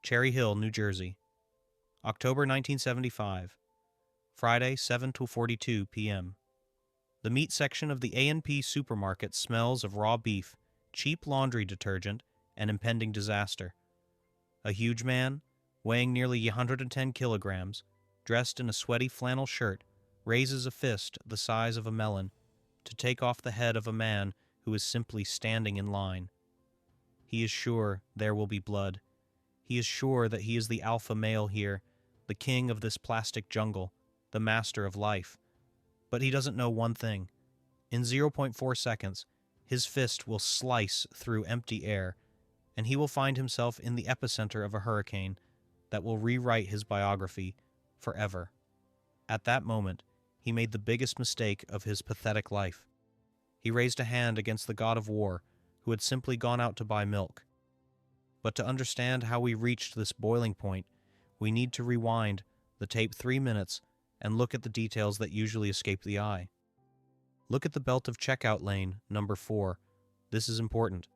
Cherry Hill, New Jersey. October 1975. Friday, 7:42 p.m. The meat section of the A&P supermarket smells of raw beef, cheap laundry detergent, and impending disaster. A huge man, weighing nearly 110 kilograms, dressed in a sweaty flannel shirt, raises a fist the size of a melon to take off the head of a man who is simply standing in line. He is sure there will be blood. He is sure that he is the alpha male here, the king of this plastic jungle, the master of life. But he doesn't know one thing. In 0.4 seconds, his fist will slice through empty air, and he will find himself in the epicenter of a hurricane that will rewrite his biography forever. At that moment, he made the biggest mistake of his pathetic life. He raised a hand against the god of war, who had simply gone out to buy milk. But to understand how we reached this boiling point, we need to rewind the tape 3 minutes and look at the details that usually escape the eye. Look at the belt of checkout lane, number 4. This is important.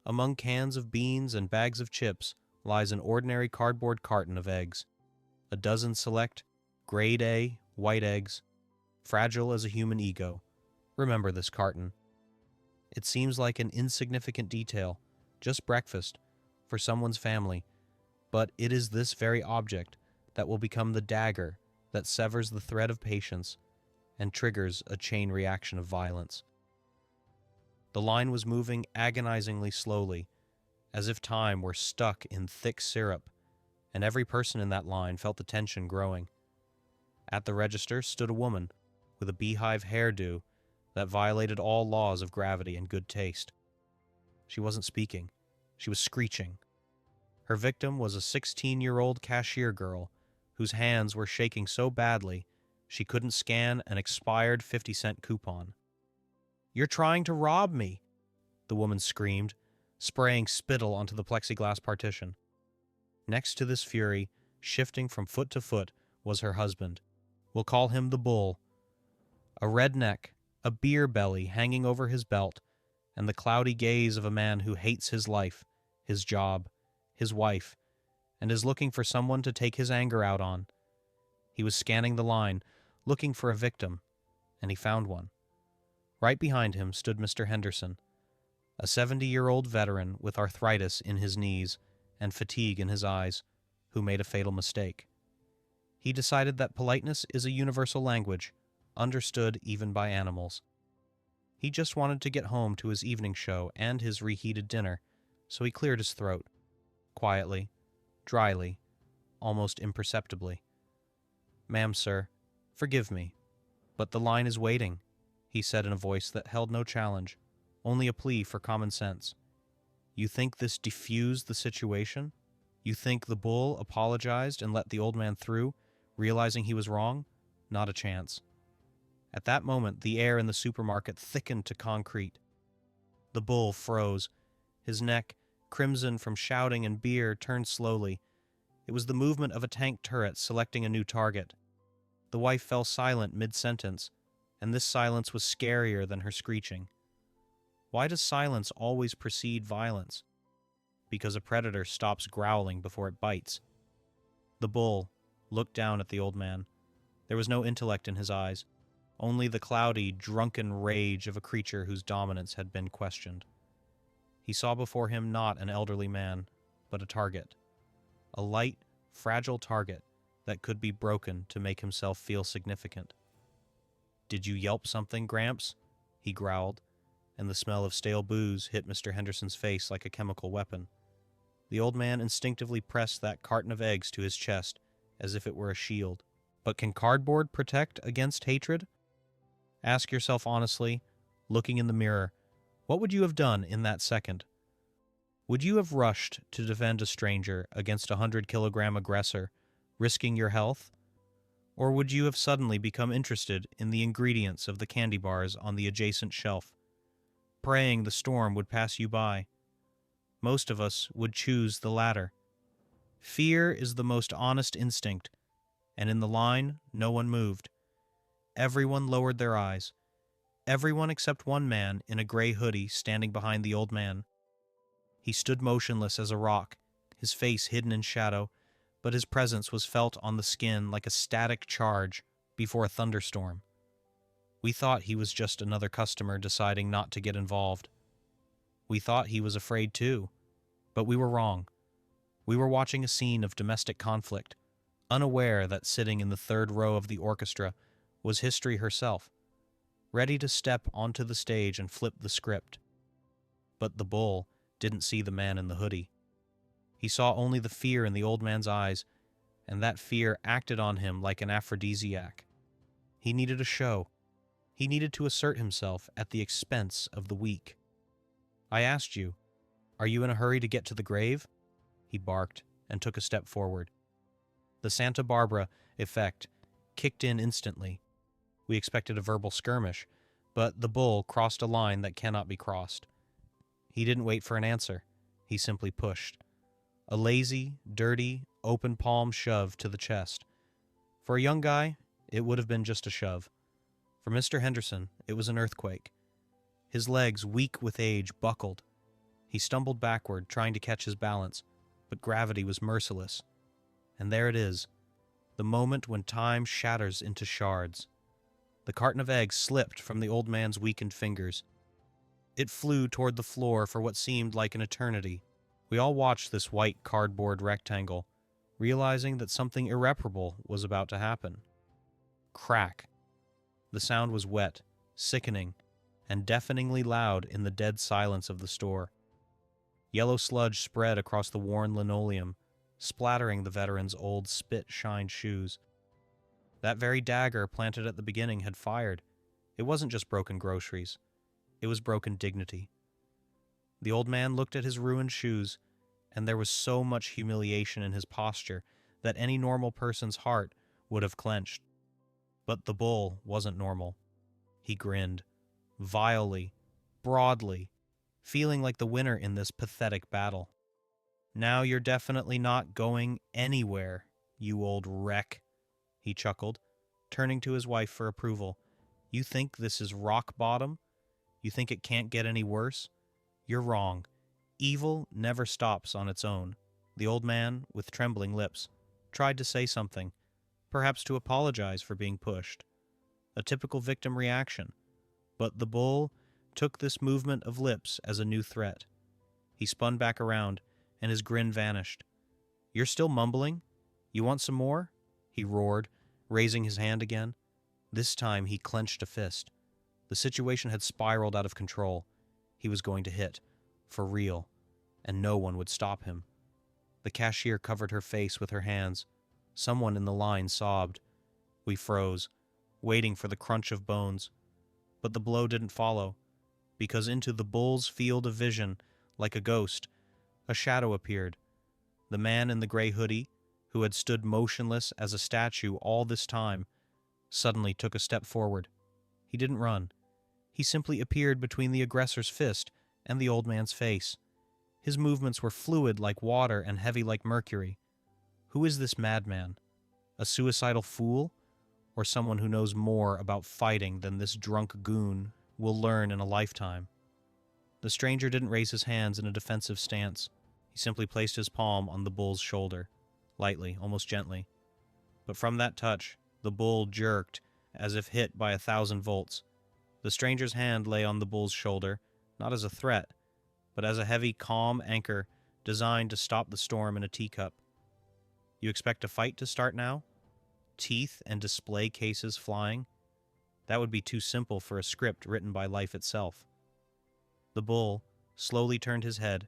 Among cans of beans and bags of chips lies an ordinary cardboard carton of eggs. A dozen select, grade A, white eggs, fragile as a human ego. Remember this carton. It seems like an insignificant detail, just breakfast, for someone's family, but it is this very object that will become the dagger that severs the thread of patience and triggers a chain reaction of violence. The line was moving agonizingly slowly, as if time were stuck in thick syrup, and every person in that line felt the tension growing. At the register stood a woman with a beehive hairdo that violated all laws of gravity and good taste. She wasn't speaking. She was screeching. Her victim was a 16-year-old cashier girl whose hands were shaking so badly she couldn't scan an expired 50-cent coupon. "You're trying to rob me," the woman screamed, spraying spittle onto the plexiglass partition. Next to this fury, shifting from foot to foot, was her husband. We'll call him the Bull. A red neck, a beer belly hanging over his belt, and the cloudy gaze of a man who hates his life, his job, his wife, and is looking for someone to take his anger out on. He was scanning the line, looking for a victim, and he found one. Right behind him stood Mr. Henderson, a 70-year-old veteran with arthritis in his knees and fatigue in his eyes, who made a fatal mistake. He decided that politeness is a universal language, understood even by animals. He just wanted to get home to his evening show and his reheated dinner, so he cleared his throat, quietly, dryly, almost imperceptibly. "Ma'am, sir, forgive me, but the line is waiting," he said in a voice that held no challenge, only a plea for common sense. "You think this diffused the situation? You think the Bull apologized and let the old man through, realizing he was wrong? Not a chance." At that moment, the air in the supermarket thickened to concrete. The Bull froze. His neck, crimson from shouting and beer, turned slowly. It was the movement of a tank turret selecting a new target. The wife fell silent mid-sentence, and this silence was scarier than her screeching. Why does silence always precede violence? Because a predator stops growling before it bites. The Bull looked down at the old man. There was no intellect in his eyes, only the cloudy, drunken rage of a creature whose dominance had been questioned. He saw before him not an elderly man, but a target. A light, fragile target that could be broken to make himself feel significant. "Did you yelp something, Gramps?" he growled, and the smell of stale booze hit Mr. Henderson's face like a chemical weapon. The old man instinctively pressed that carton of eggs to his chest, as if it were a shield. But can cardboard protect against hatred? Ask yourself honestly, looking in the mirror, what would you have done in that second? Would you have rushed to defend a stranger against a 100-kilogram aggressor, risking your health? Or would you have suddenly become interested in the ingredients of the candy bars on the adjacent shelf, praying the storm would pass you by? Most of us would choose the latter. Fear is the most honest instinct, and in the line, no one moved. Everyone lowered their eyes. Everyone except one man in a gray hoodie standing behind the old man. He stood motionless as a rock, his face hidden in shadow, but his presence was felt on the skin like a static charge before a thunderstorm. We thought he was just another customer deciding not to get involved. We thought he was afraid too, but we were wrong. We were watching a scene of domestic conflict, unaware that sitting in the third row of the orchestra was history herself, ready to step onto the stage and flip the script. But the bull didn't see the man in the hoodie. He saw only the fear in the old man's eyes, and that fear acted on him like an aphrodisiac. He needed a show. He needed to assert himself at the expense of the weak. I asked you, "Are you in a hurry to get to the grave?" He barked and took a step forward. The Santa Barbara effect kicked in instantly. We expected a verbal skirmish, but the bull crossed a line that cannot be crossed. He didn't wait for an answer. He simply pushed. A lazy, dirty, open palm shove to the chest. For a young guy, it would have been just a shove. For Mr. Henderson, it was an earthquake. His legs, weak with age, buckled. He stumbled backward, trying to catch his balance, but gravity was merciless. And there it is, the moment when time shatters into shards. The carton of eggs slipped from the old man's weakened fingers. It flew toward the floor for what seemed like an eternity. We all watched this white cardboard rectangle, realizing that something irreparable was about to happen. Crack. The sound was wet, sickening, and deafeningly loud in the dead silence of the store. Yellow sludge spread across the worn linoleum, splattering the veteran's old spit-shined shoes. That very dagger planted at the beginning had fired. It wasn't just broken groceries. It was broken dignity. The old man looked at his ruined shoes, and there was so much humiliation in his posture that any normal person's heart would have clenched. But the bull wasn't normal. He grinned, vilely, broadly, feeling like the winner in this pathetic battle. "Now you're definitely not going anywhere, you old wreck," he chuckled, turning to his wife for approval. "You think this is rock bottom? You think it can't get any worse? You're wrong. Evil never stops on its own." The old man, with trembling lips, tried to say something, perhaps to apologize for being pushed. A typical victim reaction. But the bull took this movement of lips as a new threat. He spun back around, and his grin vanished. "You're still mumbling? You want some more?" he roared, raising his hand again. This time he clenched a fist. The situation had spiraled out of control. He was going to hit, for real, and no one would stop him. The cashier covered her face with her hands. Someone in the line sobbed. We froze, waiting for the crunch of bones. But the blow didn't follow, because into the bull's field of vision, like a ghost, a shadow appeared. The man in the gray hoodie, who had stood motionless as a statue all this time, suddenly took a step forward. He didn't run. He simply appeared between the aggressor's fist and the old man's face. His movements were fluid like water and heavy like mercury. Who is this madman? A suicidal fool? Or someone who knows more about fighting than this drunk goon will learn in a lifetime? The stranger didn't raise his hands in a defensive stance. He simply placed his palm on the bull's shoulder, lightly, almost gently. But from that touch, the bull jerked as if hit by 1,000 volts. The stranger's hand lay on the bull's shoulder, not as a threat, but as a heavy, calm anchor designed to stop the storm in a teacup. "You expect a fight to start now? Teeth and display cases flying? That would be too simple for a script written by life itself." The bull slowly turned his head,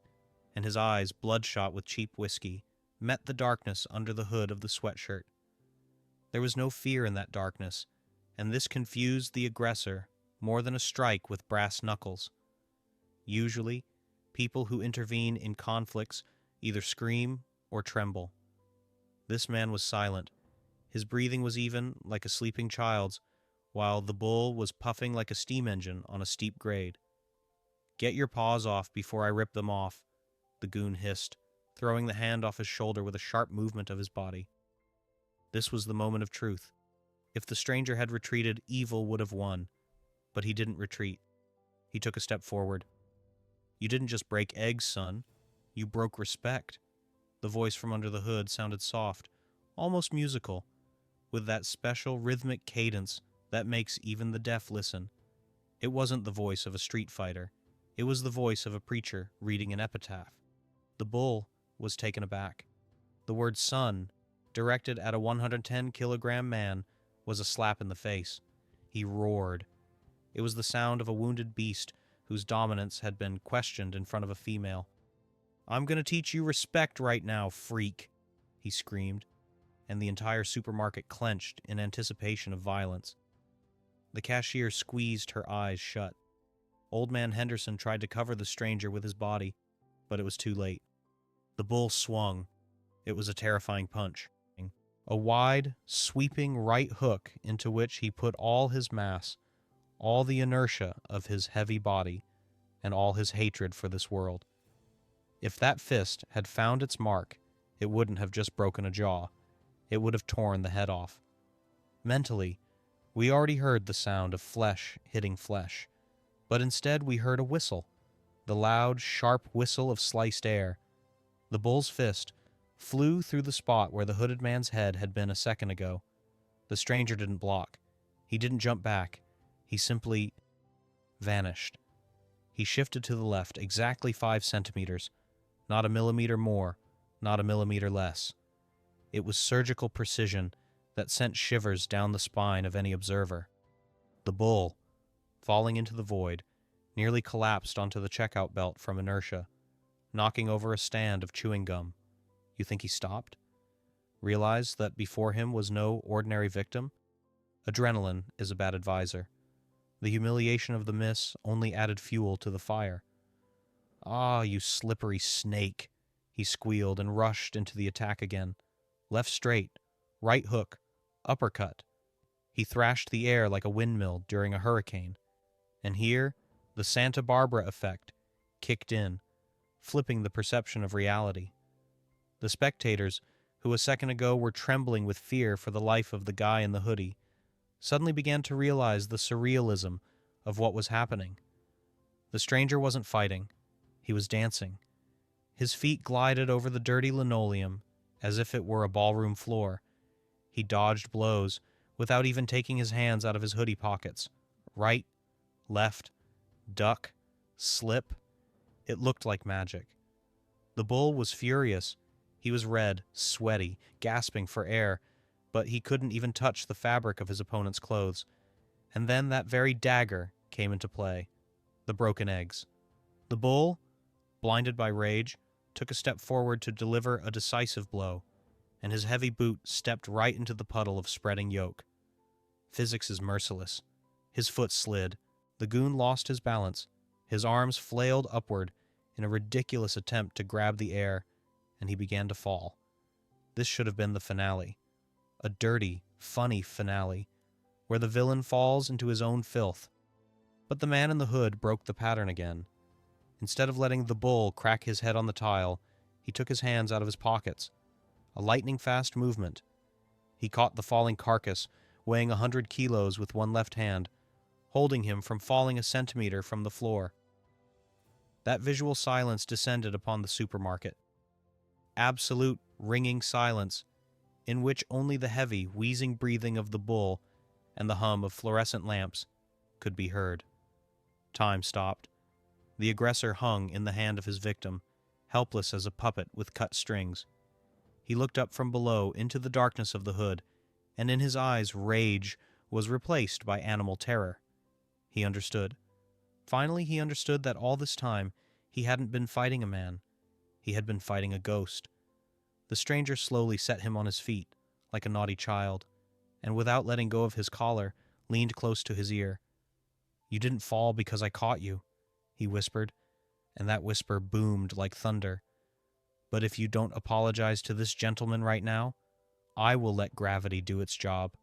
and his eyes, bloodshot with cheap whiskey, met the darkness under the hood of the sweatshirt. There was no fear in that darkness, and this confused the aggressor more than a strike with brass knuckles. Usually, people who intervene in conflicts either scream or tremble. This man was silent. His breathing was even, like a sleeping child's, while the bull was puffing like a steam engine on a steep grade. "Get your paws off before I rip them off," the goon hissed, throwing the hand off his shoulder with a sharp movement of his body. This was the moment of truth. If the stranger had retreated, evil would have won. But he didn't retreat. He took a step forward. "You didn't just break eggs, son. You broke respect. The voice from under the hood sounded soft, almost musical, with that special rhythmic cadence that makes even the deaf listen. It wasn't the voice of a street fighter. It was the voice of a preacher reading an epitaph. The bull was taken aback. The word son, directed at a 110-kilogram man, was a slap in the face. He roared. It was the sound of a wounded beast whose dominance had been questioned in front of a female. "I'm going to teach you respect right now, freak," he screamed, and the entire supermarket clenched in anticipation of violence. The cashier squeezed her eyes shut. Old Man Henderson tried to cover the stranger with his body, but it was too late. The bull swung. It was a terrifying punch. A wide, sweeping right hook into which he put all his mass, all the inertia of his heavy body, and all his hatred for this world. If that fist had found its mark, it wouldn't have just broken a jaw. It would have torn the head off. Mentally, we already heard the sound of flesh hitting flesh, but instead we heard a whistle, the loud, sharp whistle of sliced air. The bull's fist flew through the spot where the hooded man's head had been a second ago. The stranger didn't block. He didn't jump back. He simply vanished. He shifted to the left exactly 5 centimeters, not a millimeter more, not a millimeter less. It was surgical precision that sent shivers down the spine of any observer. The bull, falling into the void, nearly collapsed onto the checkout belt from inertia, knocking over a stand of chewing gum. You think he stopped? Realized that before him was no ordinary victim? Adrenaline is a bad advisor. The humiliation of the miss only added fuel to the fire. "Ah, you slippery snake," he squealed and rushed into the attack again. Left straight, right hook, uppercut. He thrashed the air like a windmill during a hurricane. And here, the Santa Barbara effect kicked in, flipping the perception of reality. The spectators, who a second ago were trembling with fear for the life of the guy in the hoodie, suddenly began to realize the surrealism of what was happening. The stranger wasn't fighting. He was dancing. His feet glided over the dirty linoleum as if it were a ballroom floor. He dodged blows without even taking his hands out of his hoodie pockets. Right, left, duck, slip. It looked like magic. The bull was furious. He was red, sweaty, gasping for air, but he couldn't even touch the fabric of his opponent's clothes. And then that very dagger came into play. The broken eggs. The bull, blinded by rage, took a step forward to deliver a decisive blow, and his heavy boot stepped right into the puddle of spreading yolk. Physics is merciless. His foot slid. The goon lost his balance. His arms flailed upward in a ridiculous attempt to grab the air, and he began to fall. This should have been the finale. A dirty, funny finale, where the villain falls into his own filth. But the man in the hood broke the pattern again. Instead of letting the bull crack his head on the tile, he took his hands out of his pockets. A lightning-fast movement. He caught the falling carcass, weighing 100 kilos with one left hand, holding him from falling a centimeter from the floor. That visual silence descended upon the supermarket. Absolute, ringing silence, in which only the heavy, wheezing breathing of the bull and the hum of fluorescent lamps could be heard. Time stopped. The aggressor hung in the hand of his victim, helpless as a puppet with cut strings. He looked up from below into the darkness of the hood, and in his eyes rage was replaced by animal terror. He understood. Finally, he understood that all this time he hadn't been fighting a man. He had been fighting a ghost. The stranger slowly set him on his feet, like a naughty child, and without letting go of his collar, leaned close to his ear. "You didn't fall because I caught you," he whispered, and that whisper boomed like thunder. "But if you don't apologize to this gentleman right now, I will let gravity do its job."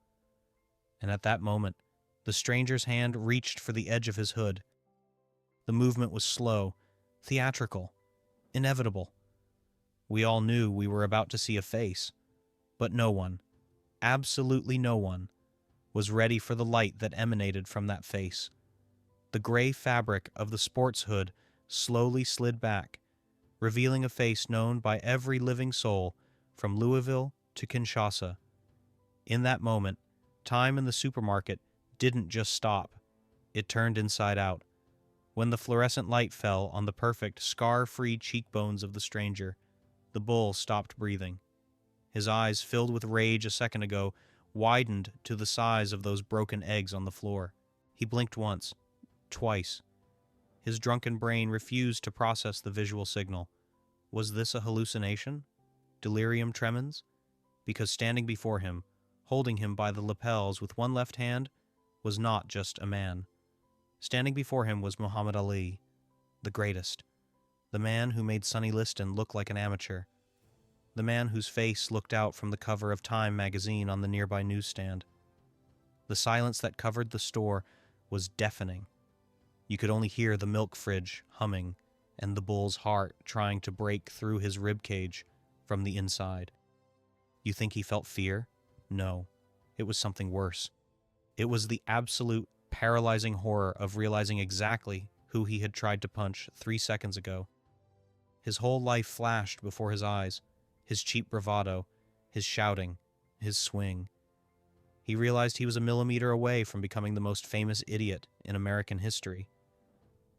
And at that moment, the stranger's hand reached for the edge of his hood. The movement was slow, theatrical, inevitable. We all knew we were about to see a face, but no one, absolutely no one, was ready for the light that emanated from that face. The gray fabric of the sports hood slowly slid back, revealing a face known by every living soul from Louisville to Kinshasa. In that moment, time in the supermarket didn't just stop. It turned inside out. When the fluorescent light fell on the perfect, scar-free cheekbones of the stranger, the bull stopped breathing. His eyes, filled with rage a second ago, widened to the size of those broken eggs on the floor. He blinked once, twice. His drunken brain refused to process the visual signal. Was this a hallucination? Delirium tremens? Because standing before him, holding him by the lapels with one left hand, was not just a man. Standing before him was Muhammad Ali, the greatest. The man who made Sonny Liston look like an amateur. The man whose face looked out from the cover of Time magazine on the nearby newsstand. The silence that covered the store was deafening. You could only hear the milk fridge humming and the bull's heart trying to break through his ribcage from the inside. You think he felt fear? No, it was something worse. It was the absolute paralyzing horror of realizing exactly who he had tried to punch 3 seconds ago. His whole life flashed before his eyes, his cheap bravado, his shouting, his swing. He realized he was a millimeter away from becoming the most famous idiot in American history.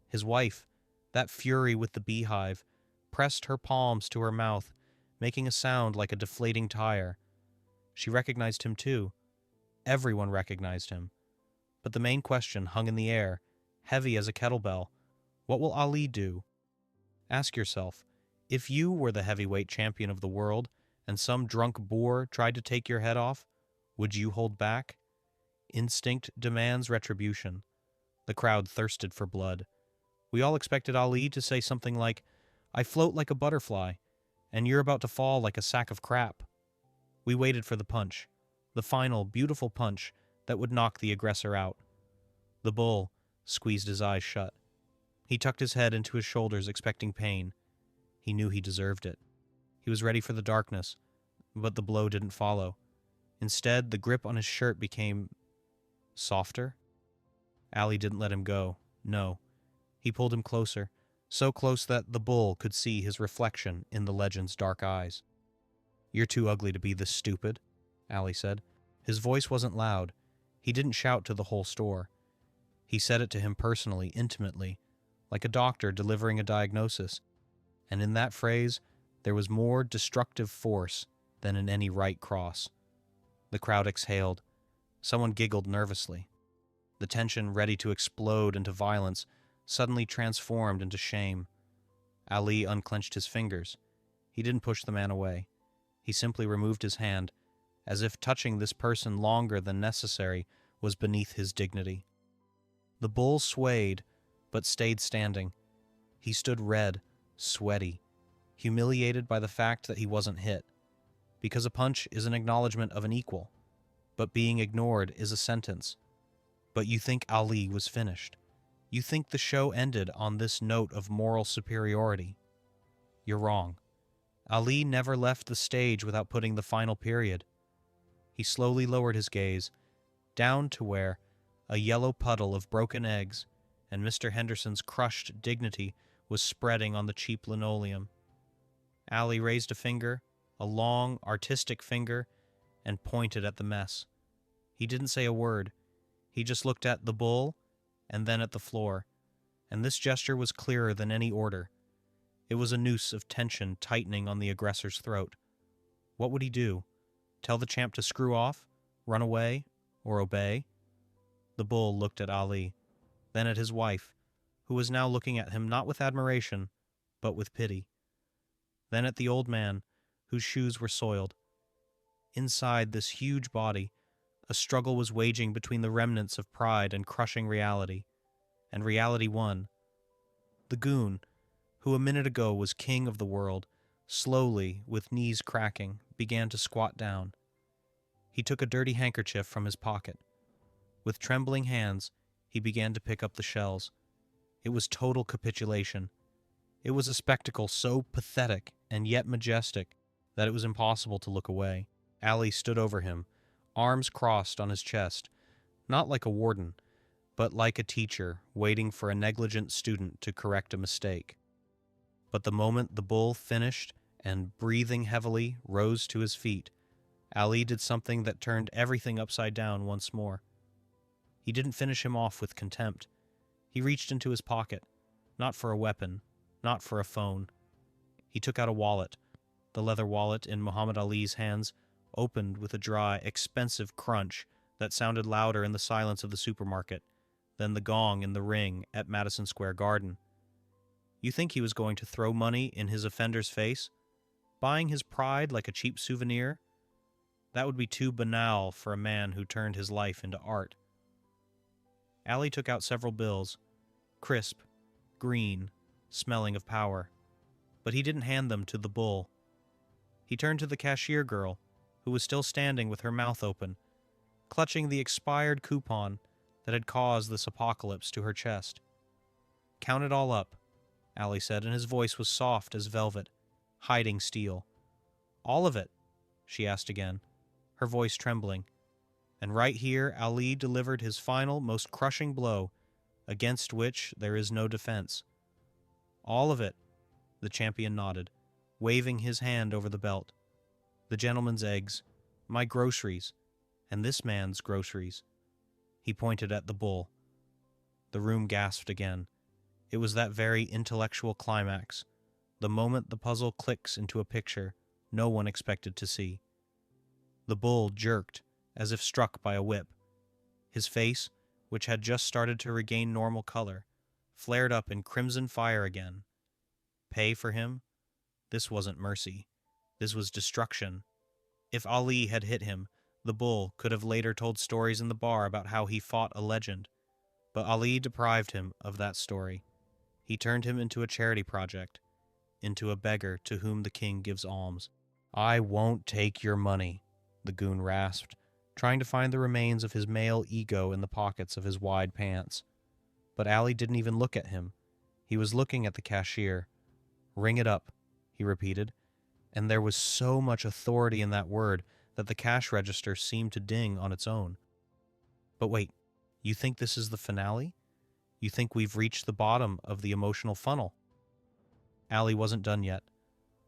His wife, that fury with the beehive, pressed her palms to her mouth, making a sound like a deflating tire. She recognized him too. Everyone recognized him. But the main question hung in the air, heavy as a kettlebell. What will Ali do? Ask yourself, if you were the heavyweight champion of the world and some drunk boor tried to take your head off, would you hold back? Instinct demands retribution. The crowd thirsted for blood. We all expected Ali to say something like, "I float like a butterfly, and you're about to fall like a sack of crap." We waited for the punch, the final, beautiful punch that would knock the aggressor out. The bull squeezed his eyes shut. He tucked his head into his shoulders, expecting pain. He knew he deserved it. He was ready for the darkness, but the blow didn't follow. Instead, the grip on his shirt became softer. Ali didn't let him go. No. He pulled him closer, so close that the bull could see his reflection in the legend's dark eyes. "You're too ugly to be this stupid," Ali said. His voice wasn't loud. He didn't shout to the whole store. He said it to him personally, intimately, like a doctor delivering a diagnosis. And in that phrase, there was more destructive force than in any right cross. The crowd exhaled. Someone giggled nervously. The tension, ready to explode into violence, suddenly transformed into shame. Ali unclenched his fingers. He didn't push the man away. He simply removed his hand, as if touching this person longer than necessary was beneath his dignity. The bull swayed, but stayed standing. He stood red, sweaty, humiliated by the fact that he wasn't hit. Because a punch is an acknowledgement of an equal, but being ignored is a sentence. But you think Ali was finished. You think the show ended on this note of moral superiority. You're wrong. Ali never left the stage without putting the final period. He slowly lowered his gaze, down to where a yellow puddle of broken eggs and Mr. Henderson's crushed dignity was spreading on the cheap linoleum. Ali raised a finger, a long, artistic finger, and pointed at the mess. He didn't say a word. He just looked at the bull and then at the floor, and this gesture was clearer than any order. It was a noose of tension tightening on the aggressor's throat. What would he do? Tell the champ to screw off, run away, or obey? The bull looked at Ali, then at his wife, who was now looking at him not with admiration, but with pity. Then at the old man, whose shoes were soiled. Inside this huge body, a struggle was waging between the remnants of pride and crushing reality, and reality won. The goon, who a minute ago was king of the world, slowly, with knees cracking, began to squat down. He took a dirty handkerchief from his pocket. With trembling hands, he began to pick up the shells. It was total capitulation. It was a spectacle so pathetic and yet majestic that it was impossible to look away. Ali stood over him, arms crossed on his chest, not like a warden, but like a teacher waiting for a negligent student to correct a mistake. But the moment the bull finished and, breathing heavily, rose to his feet, Ali did something that turned everything upside down once more. He didn't finish him off with contempt. He reached into his pocket, not for a weapon, not for a phone. He took out a wallet. The leather wallet in Muhammad Ali's hands opened with a dry, expensive crunch that sounded louder in the silence of the supermarket than the gong in the ring at Madison Square Garden. You think he was going to throw money in his offender's face? Buying his pride like a cheap souvenir? That would be too banal for a man who turned his life into art. Ali took out several bills, crisp, green, smelling of power. But he didn't hand them to the bull. He turned to the cashier girl, who was still standing with her mouth open, clutching the expired coupon that had caused this apocalypse to her chest. "Count it all up," Ali said, and his voice was soft as velvet, hiding steel. "All of it?" she asked again, her voice trembling. And right here Ali delivered his final, most crushing blow, against which there is no defense. "All of it," the champion nodded, waving his hand over the belt. "The gentleman's eggs, my groceries, and this man's groceries." He pointed at the bull. The room gasped again. It was that very intellectual climax, the moment the puzzle clicks into a picture no one expected to see. The bull jerked, as if struck by a whip. His face, which had just started to regain normal color, flared up in crimson fire again. Pay for him? This wasn't mercy. This was destruction. If Ali had hit him, the bull could have later told stories in the bar about how he fought a legend. But Ali deprived him of that story. He turned him into a charity project, into a beggar to whom the king gives alms. "I won't take your money," the goon rasped, trying to find the remains of his male ego in the pockets of his wide pants. But Ali didn't even look at him. He was looking at the cashier. "Ring it up," he repeated, and there was so much authority in that word that the cash register seemed to ding on its own. "But wait, you think this is the finale? You think we've reached the bottom of the emotional funnel?" Ali wasn't done yet.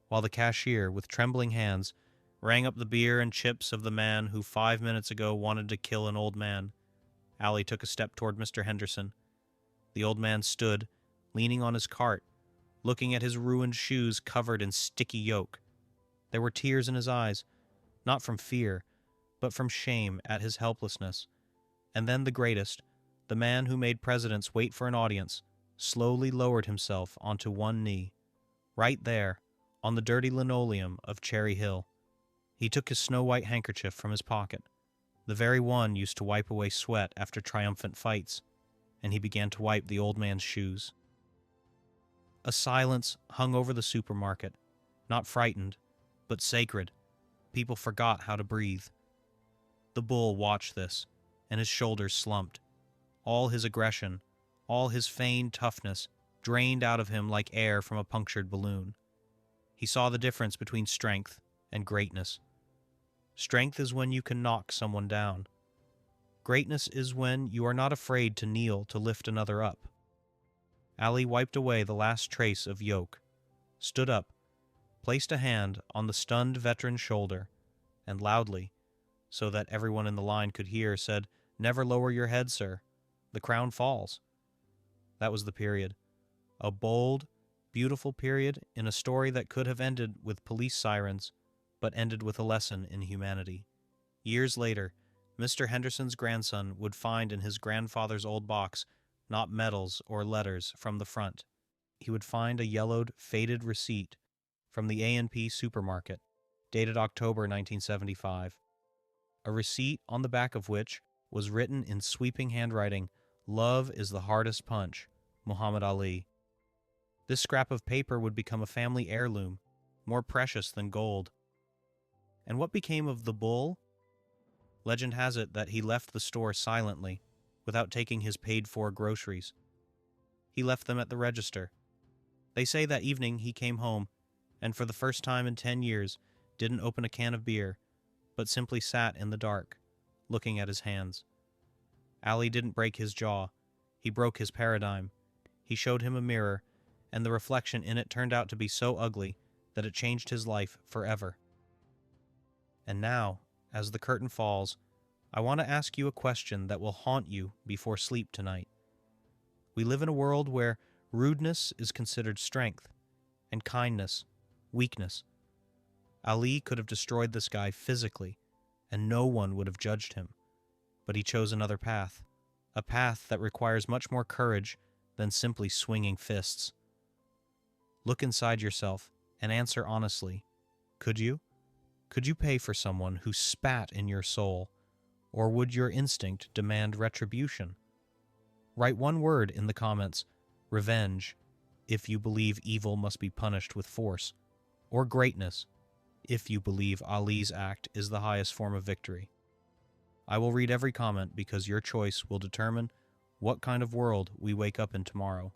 While the cashier, with trembling hands, rang up the beer and chips of the man who 5 minutes ago wanted to kill an old man, Ali took a step toward Mr. Henderson. The old man stood, leaning on his cart, looking at his ruined shoes covered in sticky yolk. There were tears in his eyes, not from fear, but from shame at his helplessness. And then the greatest, the man who made presidents wait for an audience, slowly lowered himself onto one knee, right there, on the dirty linoleum of Cherry Hill. He took his snow-white handkerchief from his pocket, the very one used to wipe away sweat after triumphant fights, and he began to wipe the old man's shoes. A silence hung over the supermarket, not frightened, but sacred. People forgot how to breathe. The bull watched this, and his shoulders slumped. All his aggression, all his feigned toughness, drained out of him like air from a punctured balloon. He saw the difference between strength and greatness. Strength is when you can knock someone down. Greatness is when you are not afraid to kneel to lift another up. Ali wiped away the last trace of yolk, stood up, placed a hand on the stunned veteran's shoulder, and loudly, so that everyone in the line could hear, said, "Never lower your head, sir. The crown falls." That was the period. A bold, beautiful period in a story that could have ended with police sirens, but ended with a lesson in humanity. Years later, Mr. Henderson's grandson would find in his grandfather's old box not medals or letters from the front. He would find a yellowed, faded receipt from the A&P supermarket, dated October 1975. A receipt on the back of which was written in sweeping handwriting, "Love is the hardest punch, Muhammad Ali." This scrap of paper would become a family heirloom, more precious than gold. And what became of the bull? Legend has it that he left the store silently, without taking his paid-for groceries. He left them at the register. They say that evening he came home, and for the first time in 10 years, didn't open a can of beer, but simply sat in the dark, looking at his hands. Ali didn't break his jaw. He broke his paradigm. He showed him a mirror, and the reflection in it turned out to be so ugly that it changed his life forever. And now, as the curtain falls, I want to ask you a question that will haunt you before sleep tonight. We live in a world where rudeness is considered strength, and kindness weakness. Ali could have destroyed this guy physically, and no one would have judged him. But he chose another path, a path that requires much more courage than simply swinging fists. Look inside yourself and answer honestly. Could you? Could you pay for someone who spat in your soul, or would your instinct demand retribution? Write one word in the comments, revenge, if you believe evil must be punished with force, or greatness, if you believe Ali's act is the highest form of victory. I will read every comment because your choice will determine what kind of world we wake up in tomorrow.